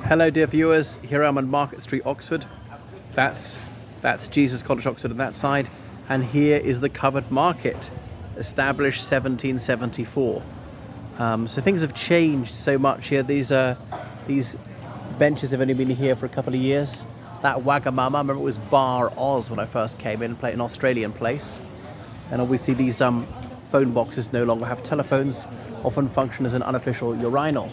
Hello dear viewers, here I am on Market Street, Oxford. That's Jesus College, Oxford on that side. And here is the Covered Market, established 1774. So things have changed so much here. These benches have only been here for a couple of years. That Wagamama, I remember it was Bar Oz when I first came in, an Australian place. And obviously these phone boxes no longer have telephones, often function as an unofficial urinal.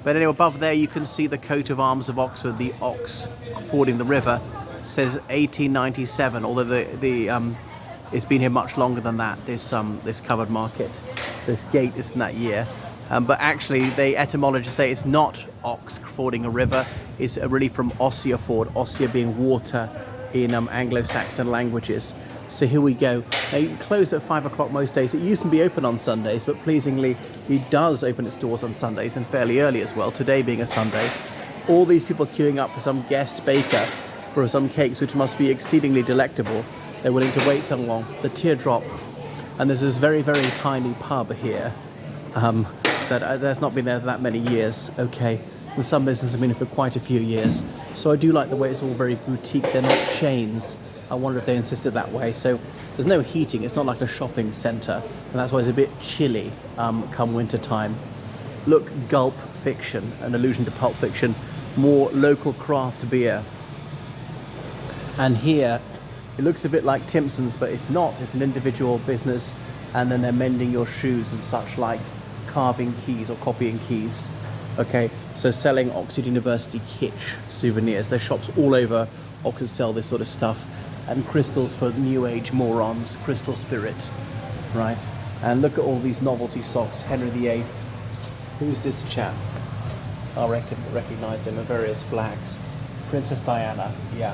But anyway, above there you can see the coat of arms of Oxford, the ox fording the river. It says 1897, although it's been here much longer than that, this Covered Market. This gate isn't that year. But actually, the etymologists say it's not ox fording a river. It's really from ossia ford, ossia being water in Anglo-Saxon languages. So here we go. Now, you close at 5 o'clock most days. It used to be open on Sundays, but pleasingly, it does open its doors on Sundays and fairly early as well, today being a Sunday. All these people queuing up for some guest baker for some cakes, which must be exceedingly delectable. They're willing to wait so long. The Teardrop. And there's this very, very tiny pub here that's not been there for that many years. Okay. And some businesses have been here for quite a few years. So I do like the way it's all very boutique. They're not chains. I wonder if they insisted that way. So there's no heating. It's not like a shopping centre. And that's why it's a bit chilly come winter time. Look, Gulp Fiction, an allusion to Pulp Fiction. More local craft beer. And here, it looks a bit like Timpson's, but it's not. It's an individual business. And then they're mending your shoes and such, like carving keys or copying keys. Okay, so selling Oxford University kitsch souvenirs. There's shops all over Oxford sell this sort of stuff. And crystals for new age morons, crystal spirit, right? And look at all these novelty socks. Henry VIII. Who's this chap? I recognise him in various flags. Princess Diana, yeah.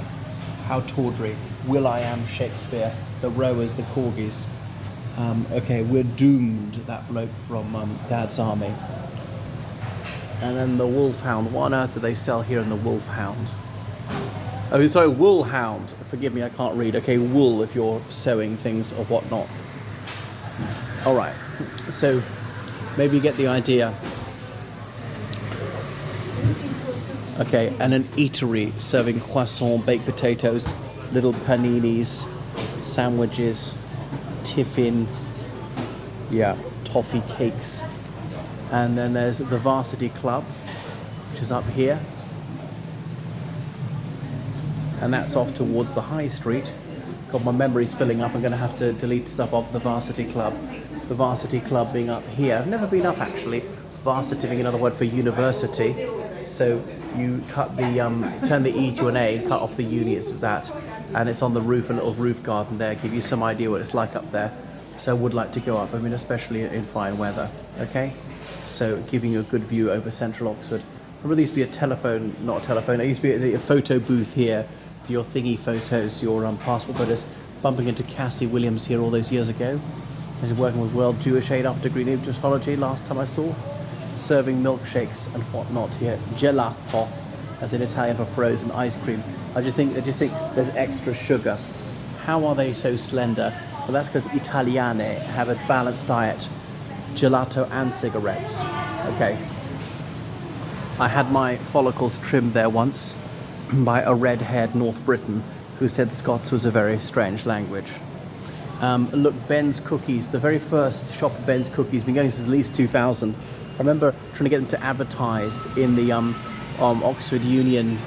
How tawdry. Will.i.am, Shakespeare. The rowers, the corgis. Okay, we're doomed. That bloke from Dad's Army. And then the Wolfhound. What on earth do they sell here in the Wolfhound? Oh, sorry, Woolhound. Forgive me, I can't read. Okay, wool if you're sewing things or whatnot. All right, so maybe you get the idea. Okay, and an eatery serving croissant, baked potatoes, little paninis, sandwiches, tiffin, yeah, toffee cakes. And then there's the Varsity Club, which is up here. And that's off towards the High Street. God, my memory's filling up. I'm going to have to delete stuff off the Varsity Club. The Varsity Club being up here. I've never been up, actually. Varsity being another word for university. So you cut turn the E to an A and cut off the uni, it's that. And it's on the roof, a little roof garden there. Give you some idea what it's like up there. So I would like to go up, I mean, especially in fine weather. Okay? So giving you a good view over central Oxford. There used to be a telephone, not a telephone, there used to be a photo booth here. Your thingy photos, your passport photos, bumping into Cassie Williams here all those years ago. I was working with World Jewish Aid after Green Egyptology last time I saw, serving milkshakes and whatnot here. Gelato, as in Italian for frozen ice cream. I just think there's extra sugar. How are they so slender? Well, that's because Italiane have a balanced diet, gelato and cigarettes. Okay. I had my follicles trimmed there once by a red-haired North Briton who said Scots was a very strange language. Look, Ben's Cookies, the very first shop of Ben's Cookies, been going since at least 2000. I remember trying to get them to advertise in the Oxford Union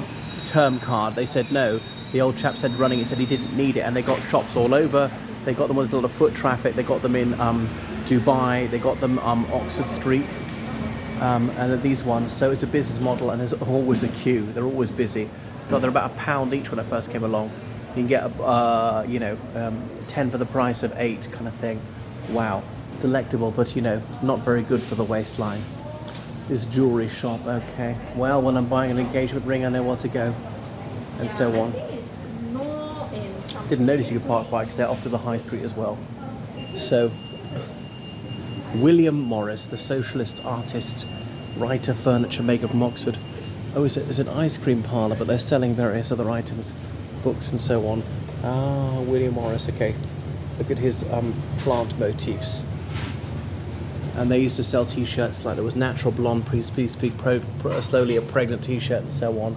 term card. They said no. The old chap said running it, said he didn't need it, and they got shops all over. They got them with a lot of foot traffic. They got them in Dubai. They got them Oxford Street. And these ones, so it's a business model, and there's always a queue. They're always busy. God, they're about £1 each when I first came along. You can get 10 for the price of 8 kind of thing. Wow, delectable, but not very good for the waistline. This jewellery shop, okay. Well, when I'm buying an engagement ring, I know where to go, and so on. I think it's more in some Didn't notice you could park bikes there off to the High Street as well. So, William Morris, the socialist artist, writer, furniture maker from Oxford. Oh, it's an ice cream parlour, but they're selling various other items, books and so on. Ah, William Morris, okay. Look at his plant motifs. And they used to sell t-shirts like there was natural blonde, please speak slowly, a pregnant t-shirt and so on.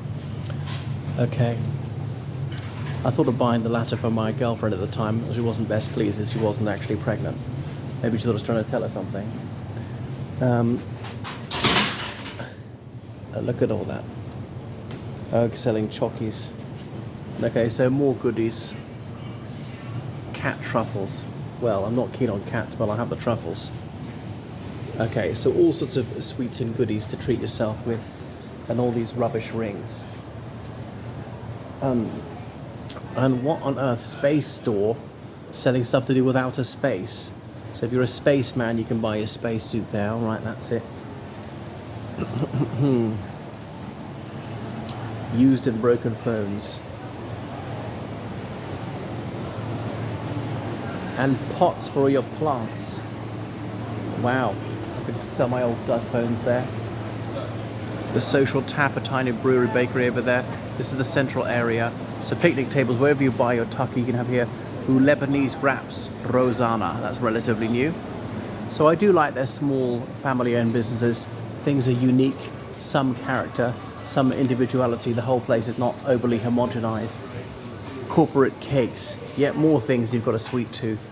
Okay. I thought of buying the latter for my girlfriend at the time. She wasn't best pleased as she wasn't actually pregnant. Maybe she thought I was trying to tell her something. Look at all that. Selling chockies. Okay, so more goodies. Cat truffles. Well, I'm not keen on cats, but I'll have the truffles. Okay, so all sorts of sweets and goodies to treat yourself with, and all these rubbish rings. And what on earth? Space store selling stuff to do with outer space. So if you're a spaceman, you can buy your spacesuit there. All right, that's it. Used and broken phones. And pots for all your plants. Wow, I could sell my old dud phones there. The Social Tap, a tiny brewery bakery over there. This is the central area. So picnic tables, wherever you buy your tucker, you can have here. Ooh, Lebanese wraps, Rosanna, that's relatively new. So I do like their small family-owned businesses. Things are unique, some character, some individuality. The whole place is not overly homogenized. Corporate cakes, yet more things. You've got a sweet tooth.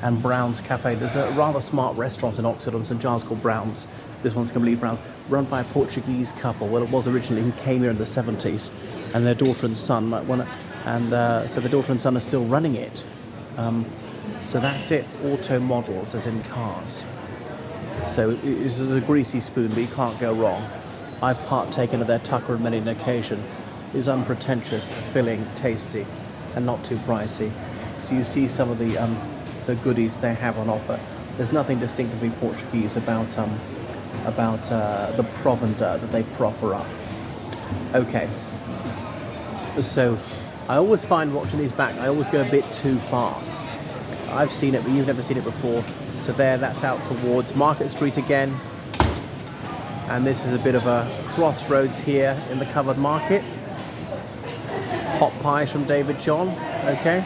And Brown's Cafe. There's a rather smart restaurant in Oxford on St Giles called Brown's. This one's Complete Brown's, run by a Portuguese couple. Well, it was originally, who came here in the 70s, and their daughter and son. So the daughter and son are still running it. So that's it. Auto models, as in cars. So it's a greasy spoon, but you can't go wrong. I've partaken of their tucker on many an occasion. It's unpretentious, filling, tasty, and not too pricey. So you see some of the goodies they have on offer. There's nothing distinctively Portuguese about the provender that they proffer up. Okay. So I always find watching these back, I always go a bit too fast. I've seen it, but you've never seen it before. So that's out towards Market Street again. And this is a bit of a crossroads here in the covered market. Hot pies from David John, okay.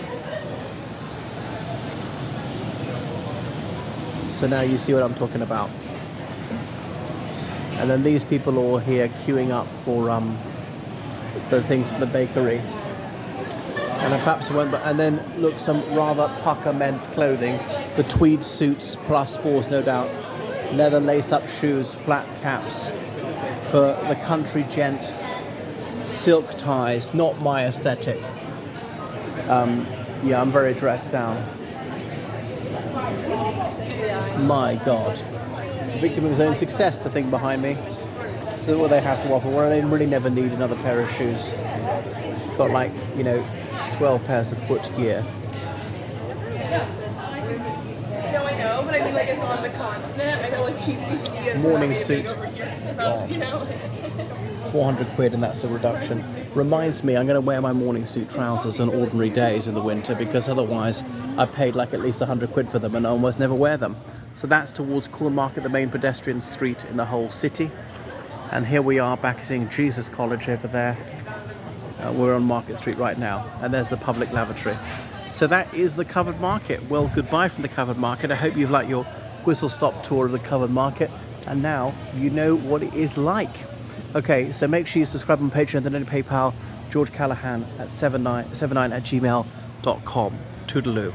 So now you see what I'm talking about. And then these people are all here queuing up for the things from the bakery. And then perhaps and then look, some rather pucker men's clothing. The tweed suits plus fours, no doubt. Leather lace-up shoes, flat caps for the country gent. Silk ties, not my aesthetic. Yeah, I'm very dressed down. My God. Victim of his own success, the thing behind me. So what they have to offer, well, they really never need another pair of shoes. Got 12 pairs of foot gear. No, I know, but I mean, it's on the continent. I know, cheesecake is morning suit. over here. About, 400 quid, and that's a reduction. Reminds me, I'm going to wear my morning suit trousers on ordinary days in the winter, because otherwise I paid at least 100 quid for them and I almost never wear them. So that's towards Corn Market, the main pedestrian street in the whole city. And here we are back seeing Jesus College over there. We're on Market Street right now, and there's the public lavatory. So that is the covered market. Well, goodbye from the covered market. I hope you've liked your whistle-stop tour of the covered market, and now you know what it is like. Okay, so make sure you subscribe on Patreon, then on PayPal, George Callahan at 79 at gmail.com. Toodaloo.